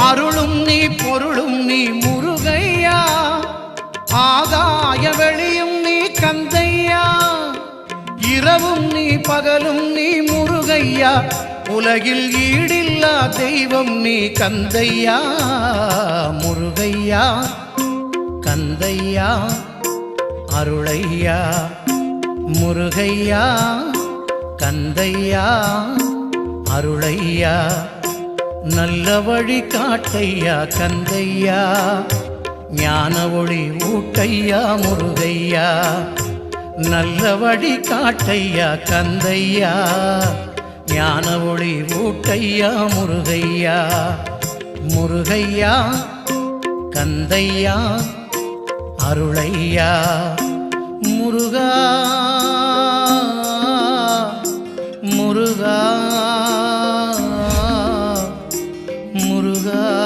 அருளும் நீ பொருளும் நீ முருகையா, ஆகாய வெளியும் நீ கந்தையா, இரவும் நீ பகலும் நீ முருகையா, உலகில் ஈடில்லா தெய்வம் நீ கந்தையா. முருகையா கந்தையா அருளையா, முருகையா கந்தையா அருளையா, நல்ல வழி காட்டையா கந்தையா, ஞான ஒளி ஊட்டையா முருகையா, நல்ல வழி காட்டையா கந்தையா, ஞான ஒளி ஊட்டையா முருகையா. முருகையா கந்தையா அருளையா, முருகா முருகா முருகா.